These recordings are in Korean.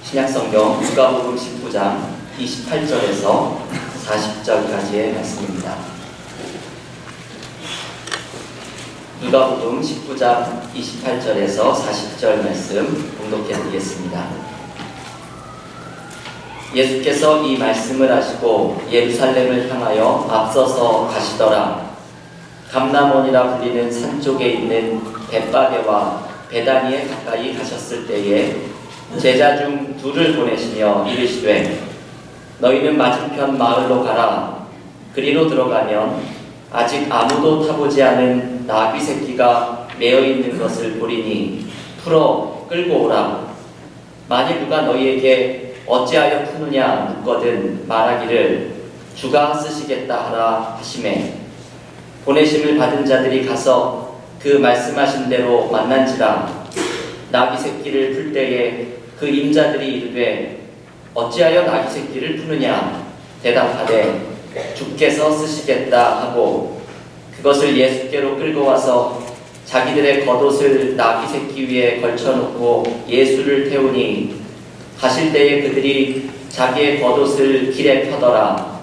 신약성경 누가복음 19장 28절에서 40절까지의 말씀입니다. 누가복음 19장 28절에서 40절 말씀 봉독해 드리겠습니다. 예수께서 이 말씀을 하시고 예루살렘을 향하여 앞서서 가시더라. 감람원이라 불리는 산 쪽에 있는 벳바게와 베다니에 가까이 가셨을 때에 제자 중 둘을 보내시며 이르시되 너희는 맞은편 마을로 가라. 그리로 들어가면 아직 아무도 타보지 않은 나귀 새끼가 매어 있는 것을 보리니 풀어 끌고 오라. 만일 누가 너희에게 어찌하여 푸느냐 묻거든 말하기를 주가 쓰시겠다 하라 하시매 보내심을 받은 자들이 가서 그 말씀하신 대로 만난지라. 나귀 새끼를 풀 때에 그 임자들이 이르되 어찌하여 나귀 새끼를 푸느냐 대답하되 주께서 쓰시겠다 하고 그것을 예수께로 끌고 와서 자기들의 겉옷을 나귀 새끼 위에 걸쳐놓고 예수를 태우니 가실 때에 그들이 자기의 겉옷을 길에 펴더라.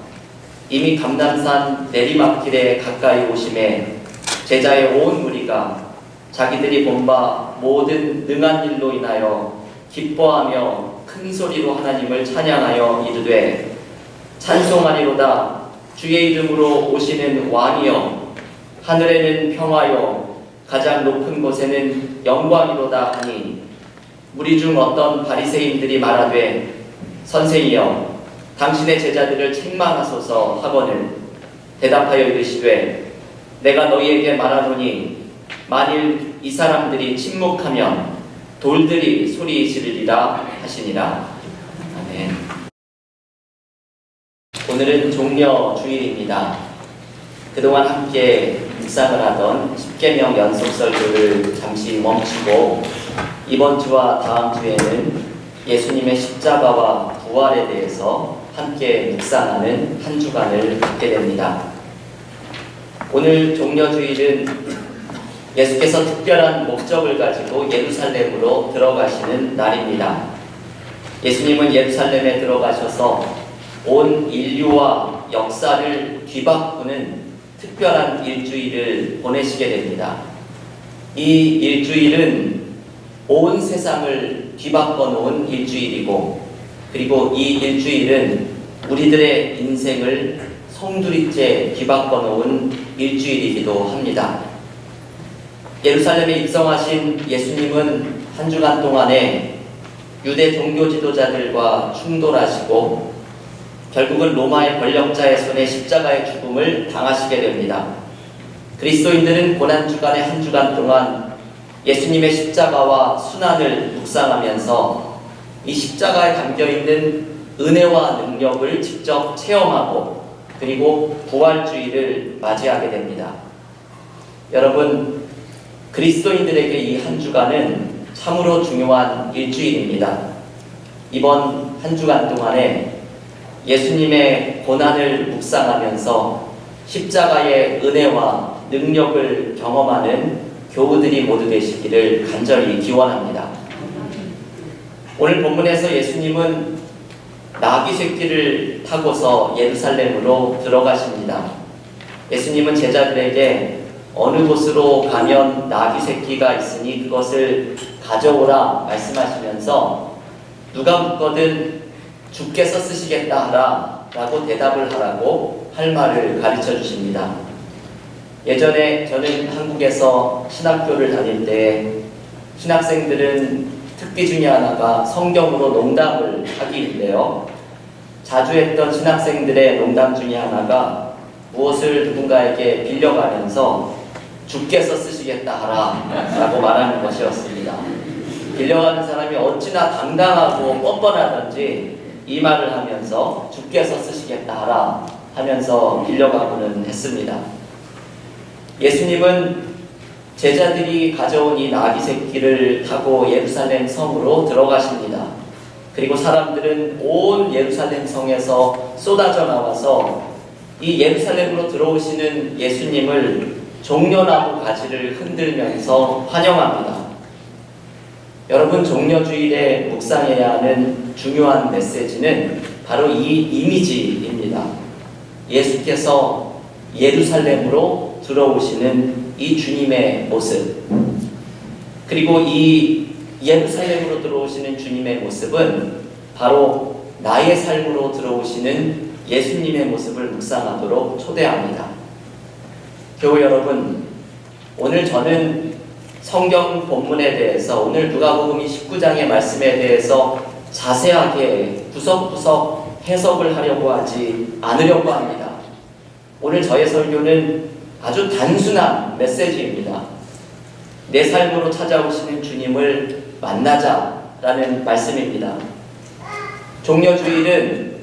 이미 감람산 내리막길에 가까이 오심에 제자의 온 무리가 자기들이 본 바 모든 능한 일로 인하여 기뻐하며 큰 소리로 하나님을 찬양하여 이르되 찬송하리로다. 주의 이름으로 오시는 왕이여 하늘에는 평화요 가장 높은 곳에는 영광이로다 하니 무리 중 어떤 바리새인들이 말하되 선생이여 당신의 제자들을 책망하소서 하거늘 대답하여 이르시되 내가 너희에게 말하노니 만일 이 사람들이 침묵하면 돌들이 소리 지르리라 하시니라. 아멘. 오늘은 종려 주일입니다. 그동안 함께 묵상을 하던 십계명 연속설교를 잠시 멈추고 이번 주와 다음 주에는 예수님의 십자가와 부활에 대해서 함께 묵상하는 한 주간을 갖게 됩니다. 오늘 종려주일은 예수께서 특별한 목적을 가지고 예루살렘으로 들어가시는 날입니다. 예수님은 예루살렘에 들어가셔서 온 인류와 역사를 뒤바꾸는 특별한 일주일을 보내시게 됩니다. 이 일주일은 온 세상을 뒤바꿔 놓은 일주일이고 그리고 이 일주일은 우리들의 인생을 송두리째 뒤바꿔 놓은 일주일이기도 합니다. 예루살렘에 입성하신 예수님은 한 주간 동안에 유대 종교 지도자들과 충돌하시고 결국은 로마의 권력자의 손에 십자가의 죽음을 당하시게 됩니다. 그리스도인들은 고난주간의 한 주간 동안 예수님의 십자가와 순환을 묵상하면서 이 십자가에 담겨있는 은혜와 능력을 직접 체험하고 그리고 부활주의를 맞이하게 됩니다. 여러분, 그리스도인들에게 이 한 주간은 참으로 중요한 일주일입니다. 이번 한 주간 동안에 예수님의 고난을 묵상하면서 십자가의 은혜와 능력을 경험하는 교우들이 모두 되시기를 간절히 기원합니다. 오늘 본문에서 예수님은 나귀 새끼를 타고서 예루살렘으로 들어가십니다. 예수님은 제자들에게 어느 곳으로 가면 나귀 새끼가 있으니 그것을 가져오라 말씀하시면서 누가 묻거든 주께서 쓰시겠다 하라 라고 대답을 하라고 할 말을 가르쳐 주십니다. 예전에 저는 한국에서 신학교를 다닐 때 신학생들은 특기 중에 하나가 성경으로 농담을 하기인데요. 자주 했던 신학생들의 농담 중에 하나가 무엇을 누군가에게 빌려가면서 주께서 쓰시겠다 하라 라고 말하는 것이었습니다. 빌려가는 사람이 어찌나 당당하고 뻔뻔하던지 이 말을 하면서 주께서 쓰시겠다 하라 하면서 빌려가고는 했습니다. 예수님은 제자들이 가져온 이 나귀 새끼를 타고 예루살렘 성으로 들어가십니다. 그리고 사람들은 온 예루살렘 성에서 쏟아져 나와서 이 예루살렘으로 들어오시는 예수님을 종려나무 가지를 흔들면서 환영합니다. 여러분, 종려주일에 묵상해야 하는 중요한 메시지는 바로 이 이미지입니다. 예수께서 예루살렘으로 들어오시는 이 주님의 모습, 그리고 이 예루살렘으로 들어오시는 주님의 모습은 바로 나의 삶으로 들어오시는 예수님의 모습을 묵상하도록 초대합니다. 교우 여러분, 오늘 저는 성경 본문에 대해서, 오늘 누가복음 19장의 말씀에 대해서 자세하게 구석구석 해석을 하려고 하지 않으려고 합니다. 오늘 저의 설교는 아주 단순한 메시지입니다. 내 삶으로 찾아오시는 주님을 만나자라는 말씀입니다. 종려주일은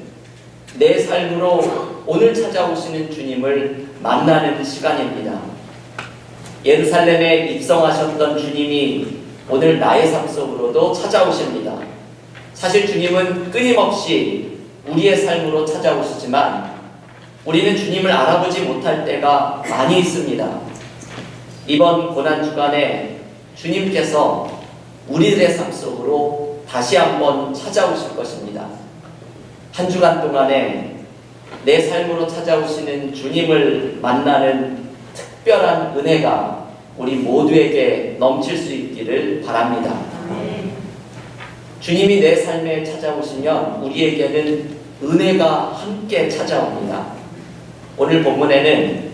내 삶으로 오늘 찾아오시는 주님을 만나는 시간입니다. 예루살렘에 입성하셨던 주님이 오늘 나의 삶 속으로도 찾아오십니다. 사실 주님은 끊임없이 우리의 삶으로 찾아오시지만 우리는 주님을 알아보지 못할 때가 많이 있습니다. 이번 고난주간에 주님께서 우리들의 삶 속으로 다시 한번 찾아오실 것입니다. 한 주간 동안에 내 삶으로 찾아오시는 주님을 만나는 특별한 은혜가 우리 모두에게 넘칠 수 있기를 바랍니다. 주님이 내 삶에 찾아오시면 우리에게는 은혜가 함께 찾아옵니다. 오늘 본문에는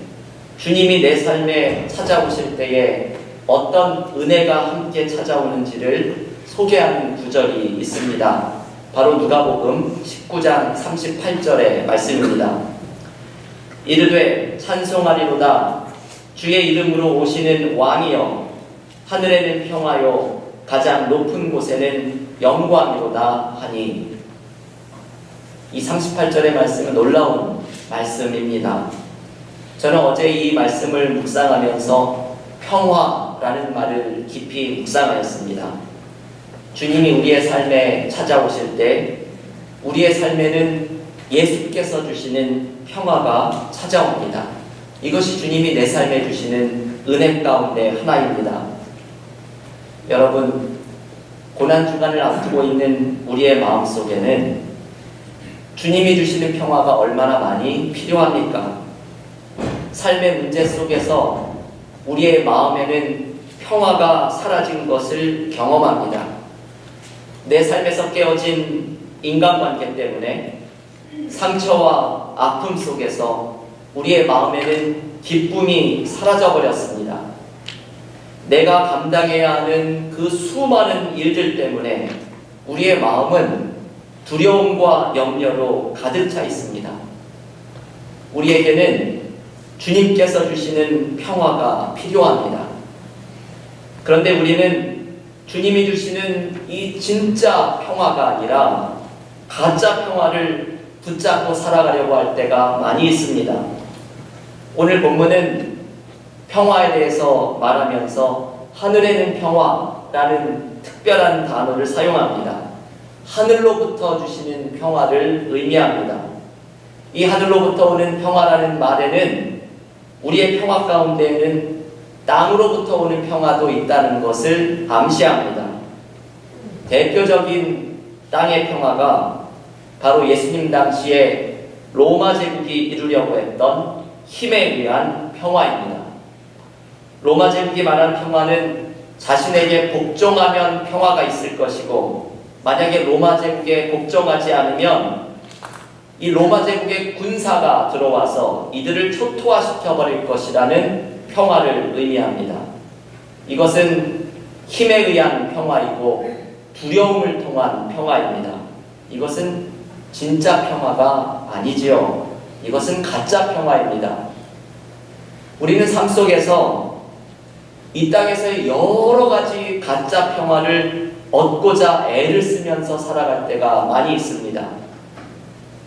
주님이 내 삶에 찾아오실 때에 어떤 은혜가 함께 찾아오는지를 소개하는 구절이 있습니다. 바로 누가복음 19장 38절의 말씀입니다. 이르되 찬송하리로다 주의 이름으로 오시는 왕이여, 하늘에는 평화요 가장 높은 곳에는 영광이로다 하니. 이 38절의 말씀은 놀라운 말씀입니다. 저는 어제 이 말씀을 묵상하면서 평화라는 말을 깊이 묵상하였습니다. 주님이 우리의 삶에 찾아오실 때 우리의 삶에는 예수께서 주시는 평화가 찾아옵니다. 이것이 주님이 내 삶에 주시는 은혜 가운데 하나입니다. 여러분, 고난주간을 앞두고 있는 우리의 마음속에는 주님이 주시는 평화가 얼마나 많이 필요합니까? 삶의 문제 속에서 우리의 마음에는 평화가 사라진 것을 경험합니다. 내 삶에서 깨어진 인간관계 때문에 상처와 아픔 속에서 우리의 마음에는 기쁨이 사라져버렸습니다. 내가 감당해야 하는 그 수많은 일들 때문에 우리의 마음은 두려움과 염려로 가득 차 있습니다. 우리에게는 주님께서 주시는 평화가 필요합니다. 그런데 우리는 주님이 주시는 이 진짜 평화가 아니라 가짜 평화를 붙잡고 살아가려고 할 때가 많이 있습니다. 오늘 본문은 평화에 대해서 말하면서 하늘에는 평화라는 특별한 단어를 사용합니다. 하늘로부터 주시는 평화를 의미합니다. 이 하늘로부터 오는 평화라는 말에는 우리의 평화 가운데에는 땅으로부터 오는 평화도 있다는 것을 암시합니다. 대표적인 땅의 평화가 바로 예수님 당시에 로마 제국이 이루려고 했던 힘에 의한 평화입니다. 로마 제국이 말한 평화는 자신에게 복종하면 평화가 있을 것이고, 만약에 로마 제국에 복종하지 않으면 이 로마 제국의 군사가 들어와서 이들을 초토화시켜버릴 것이라는 평화를 의미합니다. 이것은 힘에 의한 평화이고 두려움을 통한 평화입니다. 이것은 진짜 평화가 아니지요. 이것은 가짜 평화입니다. 우리는 삶 속에서 이 땅에서의 여러 가지 가짜 평화를 얻고자 애를 쓰면서 살아갈 때가 많이 있습니다.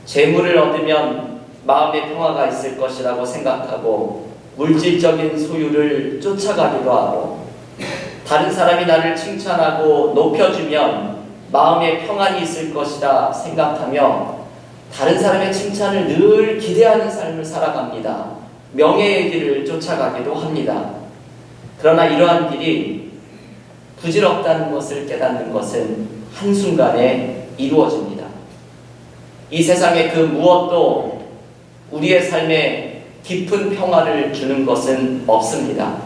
재물을 얻으면 마음의 평화가 있을 것이라고 생각하고 물질적인 소유를 쫓아가기도 하고, 다른 사람이 나를 칭찬하고 높여주면 마음의 평안이 있을 것이라 생각하며 다른 사람의 칭찬을 늘 기대하는 삶을 살아갑니다. 명예의 길을 쫓아가기도 합니다. 그러나 이러한 길이 부질없다는 것을 깨닫는 것은 한순간에 이루어집니다. 이 세상의 그 무엇도 우리의 삶에 깊은 평화를 주는 것은 없습니다.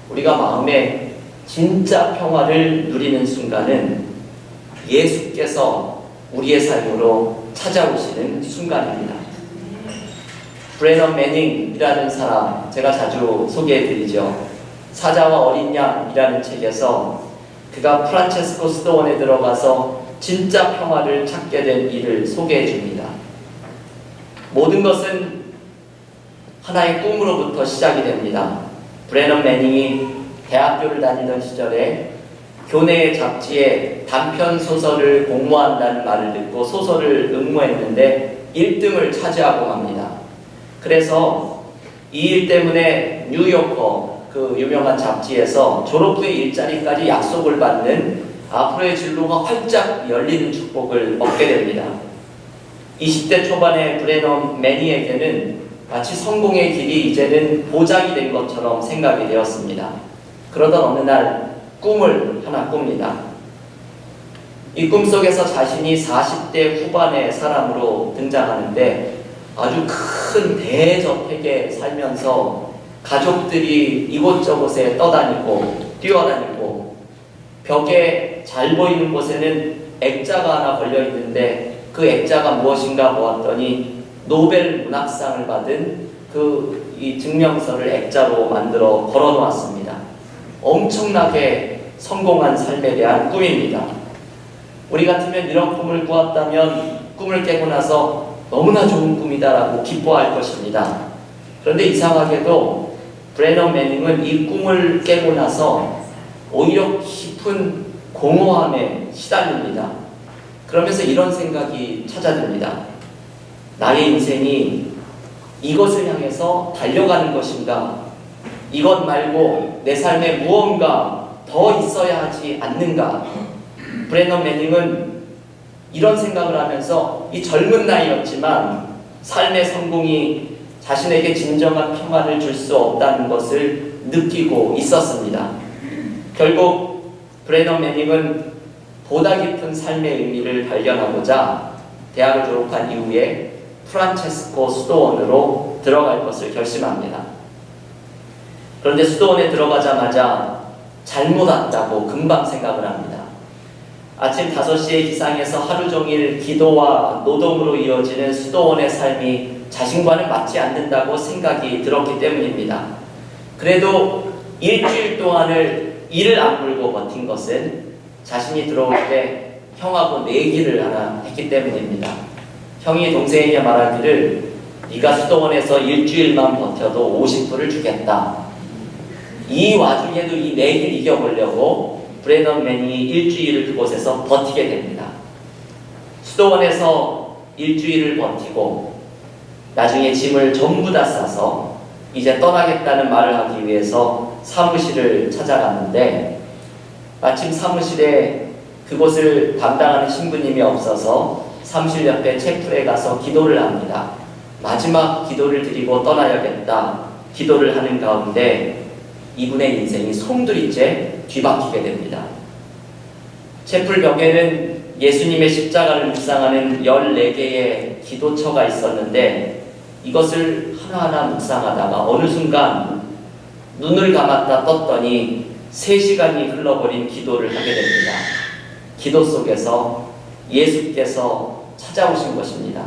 우리가 마음에 진짜 평화를 누리는 순간은 예수께서 우리의 삶으로 찾아오시는 순간입니다. 브래넌 매닝이라는 사람 제가 자주 소개해드리죠. 사자와 어린 양이라는 책에서 그가 프란체스코 수도원에 들어가서 진짜 평화를 찾게 된 일을 소개해줍니다. 모든 것은 하나의 꿈으로부터 시작이 됩니다. 브래넌 매닝이 대학교를 다니던 시절에 교내의 잡지에 단편 소설을 공모한다는 말을 듣고 소설을 응모했는데 1등을 차지하고 맙니다. 그래서 이 일 때문에 뉴요커 그 유명한 잡지에서 졸업 후에 일자리까지 약속을 받는 앞으로의 진로가 활짝 열리는 축복을 얻게 됩니다. 20대 초반의 브래넌 매니에게는 마치 성공의 길이 이제는 보장이 된 것처럼 생각이 되었습니다. 그러던 어느 날 꿈을 하나 꿉니다. 이 꿈속에서 자신이 40대 후반의 사람으로 등장하는데 아주 큰 대저택에 살면서 가족들이 이곳저곳에 떠다니고 뛰어다니고 벽에 잘 보이는 곳에는 액자가 하나 걸려 있는데 그 액자가 무엇인가 보았더니 노벨 문학상을 받은 이 증명서를 액자로 만들어 걸어 놓았습니다. 엄청나게 성공한 삶에 대한 꿈입니다. 우리 같으면 이런 꿈을 꾸었다면 꿈을 깨고 나서 너무나 좋은 꿈이다라고 기뻐할 것입니다. 그런데 이상하게도 브래넌 매닝은 이 꿈을 깨고 나서 오히려 깊은 공허함에 시달립니다. 그러면서 이런 생각이 찾아듭니다. 나의 인생이 이것을 향해서 달려가는 것인가? 이것 말고 내 삶에 무언가 더 있어야 하지 않는가? 브래넌 매닝은 이런 생각을 하면서 이 젊은 나이였지만 삶의 성공이 자신에게 진정한 평화를 줄 수 없다는 것을 느끼고 있었습니다. 결국 브래넌 매닝은 보다 깊은 삶의 의미를 발견하고자 대학을 졸업한 이후에 프란체스코 수도원으로 들어갈 것을 결심합니다. 그런데 수도원에 들어가자마자 잘못 왔다고 금방 생각을 합니다. 아침 5시에 기상해서 하루 종일 기도와 노동으로 이어지는 수도원의 삶이 자신과는 맞지 않는다고 생각이 들었기 때문입니다. 그래도 일주일 동안을 이를 악물고 버틴 것은 자신이 들어올 때 형하고 내기를 하나 했기 때문입니다. 형이 동생에게 말하기를 네가 수도원에서 일주일만 버텨도 50불을 주겠다. 이 와중에도 이 내기를 이겨보려고 브래넌 매닝이 일주일을 그곳에서 버티게 됩니다. 수도원에서 일주일을 버티고 나중에 짐을 전부 다 싸서 이제 떠나겠다는 말을 하기 위해서 사무실을 찾아갔는데 마침 사무실에 그곳을 담당하는 신부님이 없어서 사무실 옆에 채플에 가서 기도를 합니다. 마지막 기도를 드리고 떠나야겠다 기도를 하는 가운데 이분의 인생이 송두리째 뒤바뀌게 됩니다. 채플 벽에는 예수님의 십자가를 묵상하는 14개의 기도처가 있었는데 이것을 하나하나 묵상하다가 어느 순간 눈을 감았다 떴더니 3시간이 흘러버린 기도를 하게 됩니다. 기도 속에서 예수께서 찾아오신 것입니다.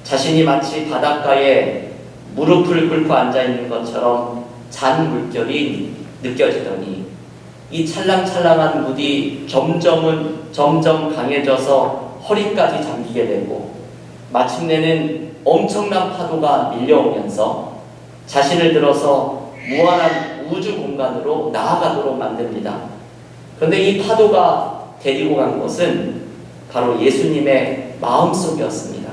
자신이 마치 바닷가에 무릎을 꿇고 앉아있는 것처럼 잔 물결이 느껴지더니 이 찰랑찰랑한 물이 점점 강해져서 허리까지 잠기게 되고 마침내는 엄청난 파도가 밀려오면서 자신을 들어서 무한한 우주 공간으로 나아가도록 만듭니다. 그런데 이 파도가 데리고 간 것은 바로 예수님의 마음속이었습니다.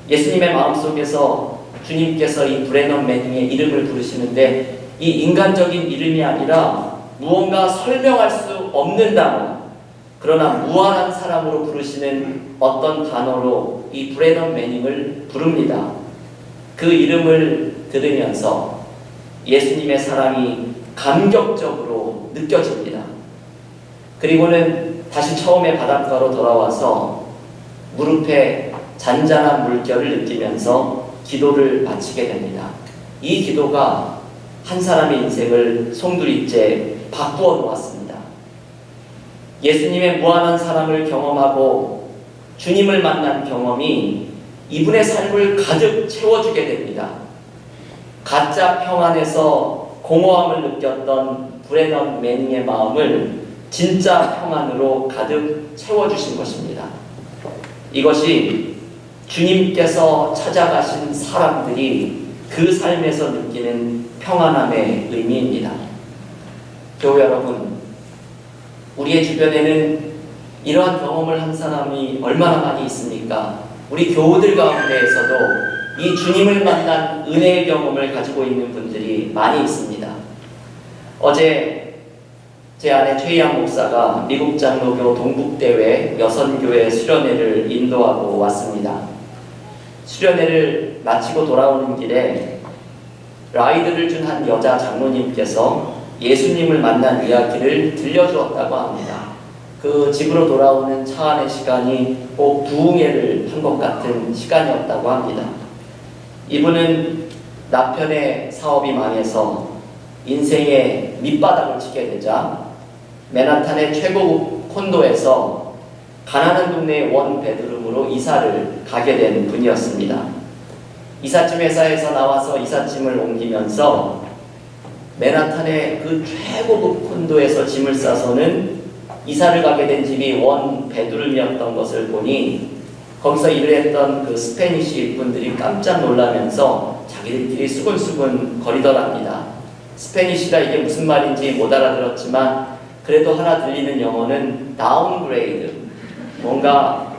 예수님의 마음속에서 주님께서 이 브래넌 매닝의 이름을 부르시는데 이 인간적인 이름이 아니라 무언가 설명할 수 없는 단어, 그러나 무한한 사람으로 부르시는 어떤 단어로 이 브래넌 매닝을 부릅니다. 그 이름을 들으면서 예수님의 사랑이 감격적으로 느껴집니다. 그리고는 다시 처음에 바닷가로 돌아와서 무릎에 잔잔한 물결을 느끼면서 기도를 마치게 됩니다. 이 기도가 한 사람의 인생을 송두리째 바꾸어 놓았습니다. 예수님의 무한한 사랑을 경험하고 주님을 만난 경험이 이분의 삶을 가득 채워주게 됩니다. 가짜 평안에서 공허함을 느꼈던 브레넌 매닝의 마음을 진짜 평안으로 가득 채워주신 것입니다. 이것이 주님께서 찾아가신 사람들이 그 삶에서 느끼는 평안함의 의미입니다. 교회 여러분, 우리의 주변에는 이러한 경험을 한 사람이 얼마나 많이 있습니까? 우리 교우들 가운데에서도 이 주님을 만난 은혜의 경험을 가지고 있는 분들이 많이 있습니다. 어제 제 아내 최희양 목사가 미국 장로교 동북대회 여선교회 수련회를 인도하고 왔습니다. 수련회를 마치고 돌아오는 길에 라이드를 준 한 여자 장로님께서 예수님을 만난 이야기를 들려주었다고 합니다. 그 집으로 돌아오는 차 안의 시간이 꼭 부흥회를 한 것 같은 시간이었다고 합니다. 이분은 남편의 사업이 망해서 인생의 밑바닥을 치게 되자 맨하탄의 최고급 콘도에서 가난한 동네의 원 베드룸으로 이사를 가게 된 분이었습니다. 이삿짐 회사에서 나와서 이삿짐을 옮기면서 맨하탄의 그 최고급 콘도에서 짐을 싸서는 이사를 가게 된 집이 원 베드룸이었던 것을 보니 거기서 일을 했던 그 스페니쉬 분들이 깜짝 놀라면서 자기들끼리 수근수근 거리더랍니다. 스페니쉬가 이게 무슨 말인지 못 알아들었지만 그래도 하나 들리는 영어는 다운그레이드, 뭔가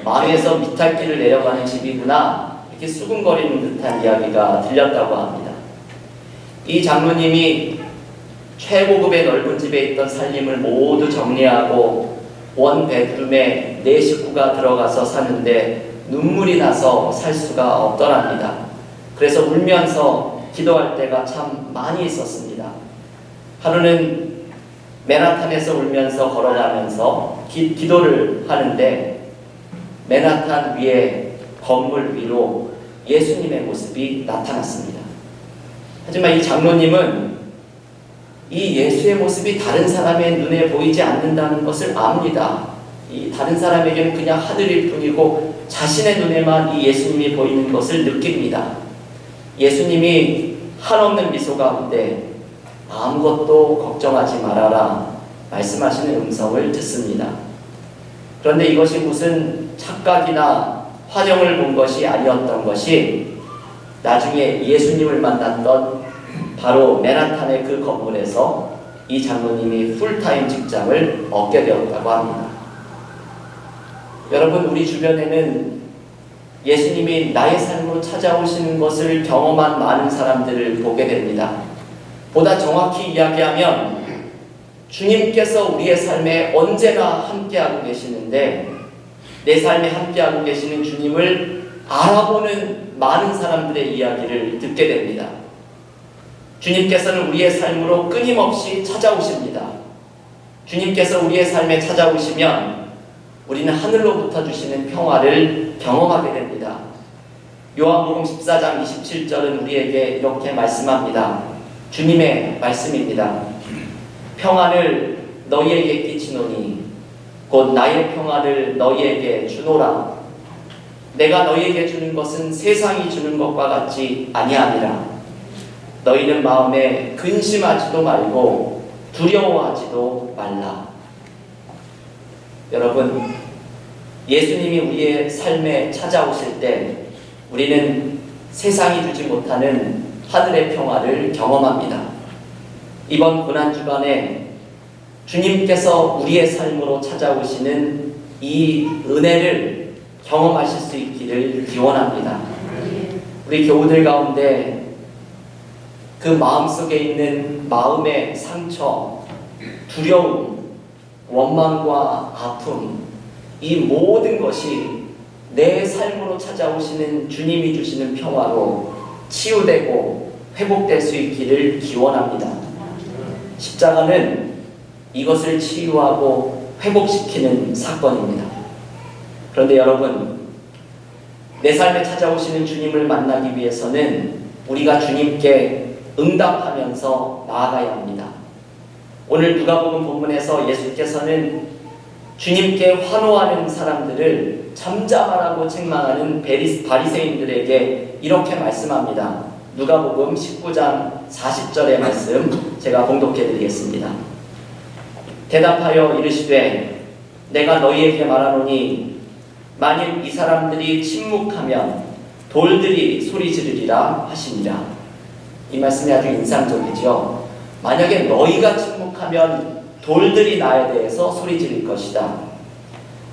망해서 밑탈길을 내려가는 집이구나, 이렇게 수근거리는 듯한 이야기가 들렸다고 합니다. 이 장로님이 최고급의 넓은 집에 있던 살림을 모두 정리하고 원 베드룸에 네 식구가 들어가서 사는데 눈물이 나서 살 수가 없더랍니다. 그래서 울면서 기도할 때가 참 많이 있었습니다. 하루는 맨하탄에서 울면서 걸어가면서 기도를 하는데 맨하탄 위에 건물 위로 예수님의 모습이 나타났습니다. 하지만 이 장로님은 이 예수의 모습이 다른 사람의 눈에 보이지 않는다는 것을 압니다. 이 다른 사람에게는 그냥 하늘일 뿐이고 자신의 눈에만 이 예수님이 보이는 것을 느낍니다. 예수님이 한없는 미소 가운데 아무것도 걱정하지 말아라 말씀하시는 음성을 듣습니다. 그런데 이것이 무슨 착각이나 화정을 본 것이 아니었던 것이 나중에 예수님을 만났던 바로 맨하탄의 그 건물에서 이 장로님이 풀타임 직장을 얻게 되었다고 합니다. 여러분, 우리 주변에는 예수님이 나의 삶으로 찾아오시는 것을 경험한 많은 사람들을 보게 됩니다. 보다 정확히 이야기하면 주님께서 우리의 삶에 언제나 함께하고 계시는데 내 삶에 함께하고 계시는 주님을 알아보는 많은 사람들의 이야기를 듣게 됩니다. 주님께서는 우리의 삶으로 끊임없이 찾아오십니다. 주님께서 우리의 삶에 찾아오시면 우리는 하늘로부터 주시는 평화를 경험하게 됩니다. 요한복음 14장 27절은 우리에게 이렇게 말씀합니다. 주님의 말씀입니다. 평안을 너희에게 끼치노니 곧 나의 평안을 너희에게 주노라. 내가 너희에게 주는 것은 세상이 주는 것과 같지 아니하니라. 너희는 마음에 근심하지도 말고 두려워하지도 말라. 여러분, 예수님이 우리의 삶에 찾아오실 때 우리는 세상이 주지 못하는 하늘의 평화를 경험합니다. 이번 고난주간에 주님께서 우리의 삶으로 찾아오시는 이 은혜를 경험하실 수 있기를 기원합니다. 우리 교우들 가운데 그 마음속에 있는 마음의 상처, 두려움, 원망과 아픔, 이 모든 것이 내 삶으로 찾아오시는 주님이 주시는 평화로 치유되고 회복될 수 있기를 기원합니다. 십자가는 이것을 치유하고 회복시키는 사건입니다. 그런데 여러분, 내 삶에 찾아오시는 주님을 만나기 위해서는 우리가 주님께 응답하면서 나아가야 합니다. 오늘 누가복음 본문에서 예수께서는 주님께 환호하는 사람들을 잠잠하라고 책망하는 바리새인들에게 이렇게 말씀합니다. 누가복음 19장 40절의 말씀 제가 봉독해 드리겠습니다. 대답하여 이르시되 내가 너희에게 말하노니 만일 이 사람들이 침묵하면 돌들이 소리 지르리라 하시니라. 이 말씀이 아주 인상적이죠. 만약에 너희가 침묵하면 돌들이 나에 대해서 소리 지를 것이다.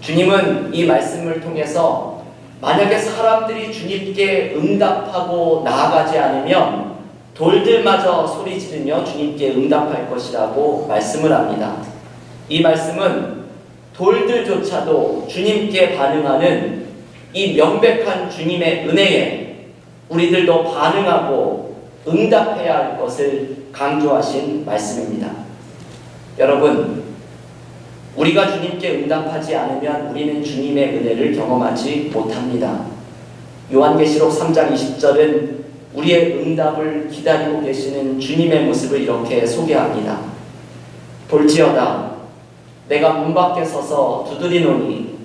주님은 이 말씀을 통해서 만약에 사람들이 주님께 응답하고 나아가지 않으면 돌들마저 소리 지르며 주님께 응답할 것이라고 말씀을 합니다. 이 말씀은 돌들조차도 주님께 반응하는 이 명백한 주님의 은혜에 우리들도 반응하고 응답해야 할 것을 강조하신 말씀입니다. 여러분, 우리가 주님께 응답하지 않으면 우리는 주님의 은혜를 경험하지 못합니다. 요한계시록 3장 20절은 우리의 응답을 기다리고 계시는 주님의 모습을 이렇게 소개합니다. 볼지어다 내가 문 밖에 서서 두드리노니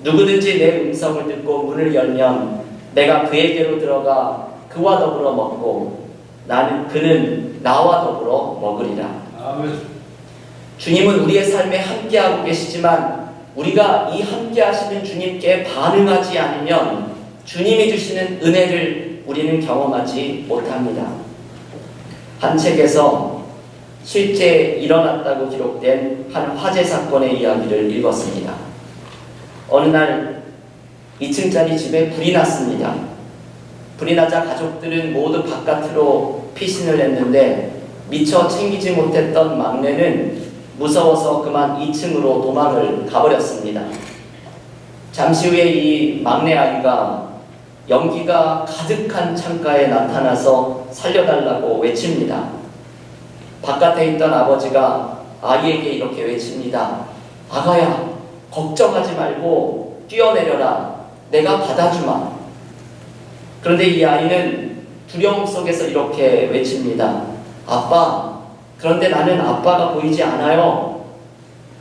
누구든지 내 음성을 듣고 문을 열면 내가 그에게로 들어가 그와 더불어 먹고 그는 나와 더불어 먹으리라. 아멘. 주님은 우리의 삶에 함께하고 계시지만 우리가 이 함께하시는 주님께 반응하지 않으면 주님이 주시는 은혜를 우리는 경험하지 못합니다. 한 책에서 실제 일어났다고 기록된 한 화재 사건의 이야기를 읽었습니다. 어느 날 2층짜리 집에 불이 났습니다. 불이 나자 가족들은 모두 바깥으로 피신을 했는데 미처 챙기지 못했던 막내는 무서워서 그만 2층으로 도망을 가버렸습니다. 잠시 후에 이 막내 아이가 연기가 가득한 창가에 나타나서 살려달라고 외칩니다. 바깥에 있던 아버지가 아이에게 이렇게 외칩니다. 아가야, 걱정하지 말고 뛰어내려라. 내가 받아주마. 그런데 이 아이는 두려움 속에서 이렇게 외칩니다. 아빠, 그런데 나는 아빠가 보이지 않아요.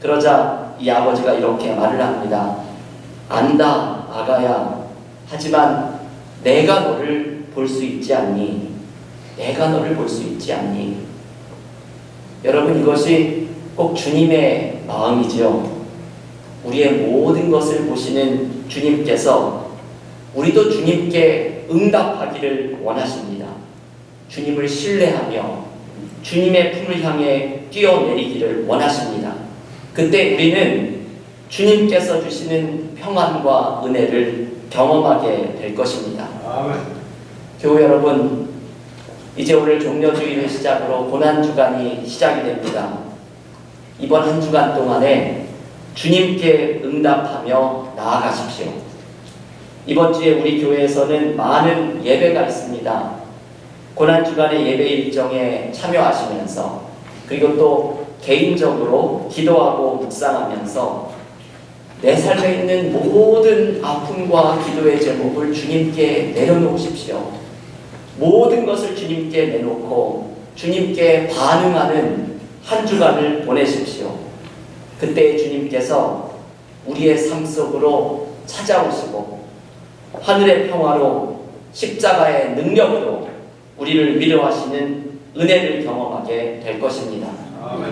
그러자 이 아버지가 이렇게 말을 합니다. 안다, 아가야. 하지만 내가 너를 볼 수 있지 않니? 내가 너를 볼 수 있지 않니? 여러분, 이것이 꼭 주님의 마음이죠. 우리의 모든 것을 보시는 주님께서 우리도 주님께 응답하기를 원하십니다. 주님을 신뢰하며 주님의 품을 향해 뛰어내리기를 원하십니다. 그때 우리는 주님께서 주시는 평안과 은혜를 경험하게 될 것입니다. 아멘. 교회 여러분, 이제 오늘 종려주일을 시작으로 고난주간이 시작이 됩니다. 이번 한 주간 동안에 주님께 응답하며 나아가십시오. 이번 주에 우리 교회에서는 많은 예배가 있습니다. 고난주간의 예배 일정에 참여하시면서 그리고 또 개인적으로 기도하고 묵상하면서 내 삶에 있는 모든 아픔과 기도의 제목을 주님께 내려놓으십시오. 모든 것을 주님께 내놓고 주님께 반응하는 한 주간을 보내십시오. 그때 주님께서 우리의 삶 속으로 찾아오시고 하늘의 평화로 십자가의 능력으로 우리를 위로하시는 은혜를 경험하게 될 것입니다. 아멘.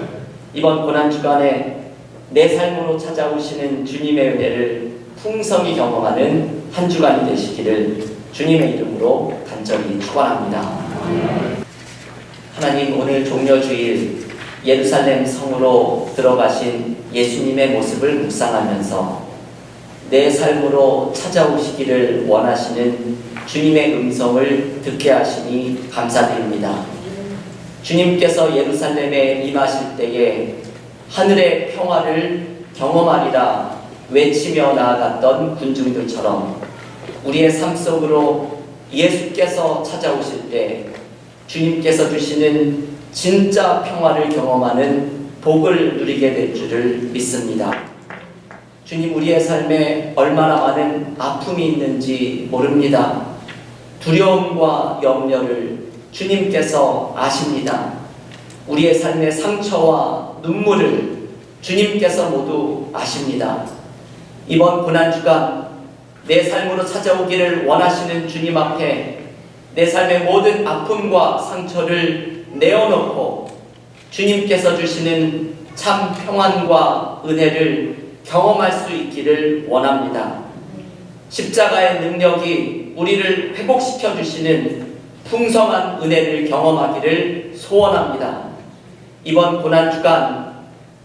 이번 고난주간에 내 삶으로 찾아오시는 주님의 은혜를 풍성히 경험하는 한 주간이 되시기를 주님의 이름으로 간절히 축원합니다. 하나님, 오늘 종려주일 예루살렘 성으로 들어가신 예수님의 모습을 묵상하면서 내 삶으로 찾아오시기를 원하시는 주님의 음성을 듣게 하시니 감사드립니다. 주님께서 예루살렘에 임하실 때에 하늘의 평화를 경험하리라 외치며 나아갔던 군중들처럼 우리의 삶 속으로 예수께서 찾아오실 때 주님께서 주시는 진짜 평화를 경험하는 복을 누리게 될 줄을 믿습니다. 주님, 우리의 삶에 얼마나 많은 아픔이 있는지 모릅니다. 두려움과 염려를 주님께서 아십니다. 우리의 삶의 상처와 눈물을 주님께서 모두 아십니다. 이번 고난주간 내 삶으로 찾아오기를 원하시는 주님 앞에 내 삶의 모든 아픔과 상처를 내어놓고 주님께서 주시는 참 평안과 은혜를 경험할 수 있기를 원합니다. 십자가의 능력이 우리를 회복시켜 주시는 풍성한 은혜를 경험하기를 소원합니다. 이번 고난주간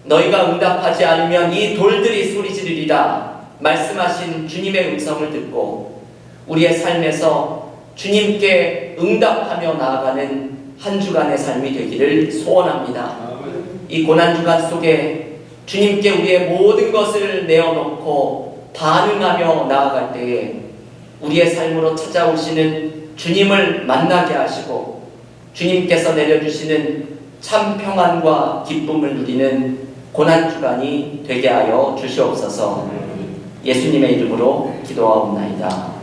너희가 응답하지 않으면 이 돌들이 소리 지르리라 말씀하신 주님의 음성을 듣고 우리의 삶에서 주님께 응답하며 나아가는 한 주간의 삶이 되기를 소원합니다. 이 고난주간 속에 주님께 우리의 모든 것을 내어놓고 반응하며 나아갈 때에 우리의 삶으로 찾아오시는 주님을 만나게 하시고 주님께서 내려주시는 참 평안과 기쁨을 누리는 고난주간이 되게 하여 주시옵소서. 예수님의 이름으로 기도하옵나이다.